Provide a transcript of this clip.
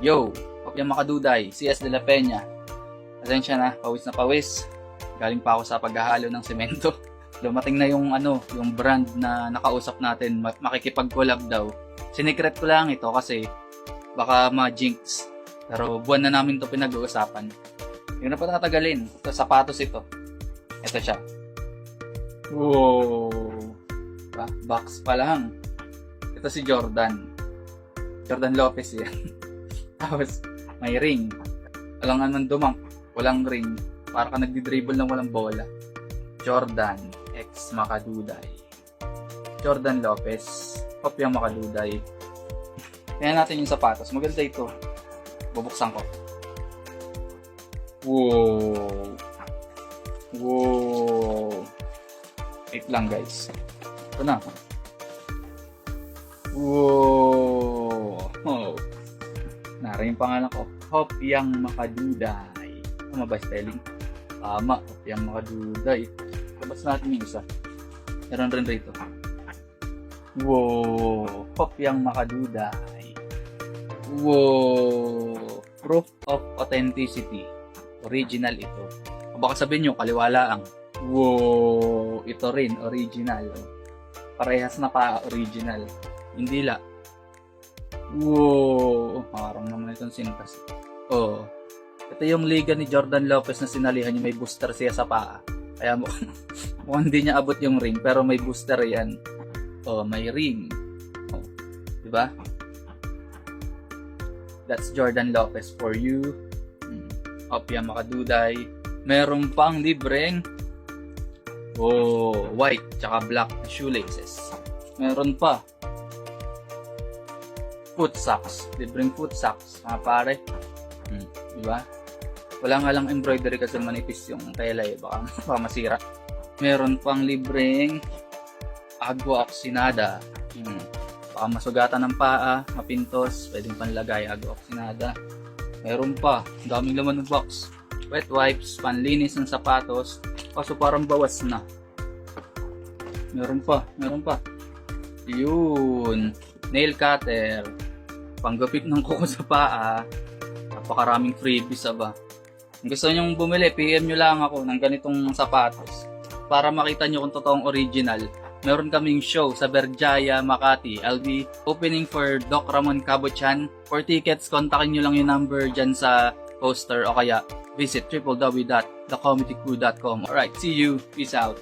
Yo, Kopya Makaduday, CS de la Peña. Pasensya na, pawis na pawis. Galing pa ako sa paghahalo ng semento. Dumating na yung yung brand na nakausap natin, makikipag-collab daw. Sinikret ko lang ito kasi baka ma-jinx. Pero buwan na namin to pinag-uusapan. Yun na pa natatagalin. Ito, sapatos ito. Ito siya. Wow! Box pa lang. Ito si Jordan. Jordan Lopez yan. Tapos, may ring. Walang naman dumang. Walang ring. Para ka nagdi-dribble ng walang bola. Jordan X Makaduday. Jordan Lopez. Kopya Makaduday. Tingnan natin yung sapatos. Maganda ito. Bubuksan ko. Wow. Wow. Wait lang guys. Ito na. Wow. Oh. Nari yung pangalan ko. Kopyang Makaduday. Tama ba spelling? Tama. Kopyang Makaduday. Labas natin yung isa. Meron rin rito. Wow. Kopyang Makaduday. Wow. Proof of authenticity. Original ito. O baka sabihin nyo, kaliwalaang. Wow. Ito rin, original. Parehas na pa, original. Hindi la. Wow. Parang naman itong sintas. Oh. Ito yung liga ni Jordan Lopez na sinalihan niya. May booster siya sa paa. Kaya mukhang hindi niya abot yung ring. Pero may booster yan. Oh, may ring. Oh. Diba? That's Jordan Lopez for you. Kopya Makaduday. Meron pang libreng white tsaka black shoelaces. Meron pa foot socks. Libreng foot socks. Mga pare. Diba? Wala nga lang embroidery kasi manipis yung tela eh. Baka masira. Meron pang libreng agua oxinada. Baka masugatan ng paa, mapintos, pwedeng panlagay agua oxinada. Meron pa, daming laman ng box. Wet wipes, panlinis ng sapatos, kaso parang bawas na. Meron pa. Yun, nail cutter, panggupit ng kuko sa paa. Napakaraming freebies ba. Kung gusto nyong bumili, PM nyo lang ako ng ganitong sapatos para makita nyo kung totoong original. Meron kaming show sa Berjaya, Makati. I'll be opening for Doc Ramon Cabuchan. For tickets, kontakin nyo lang yung number dyan sa poster o kaya visit www.thecomedycrew.com. Alright, see you. Peace out.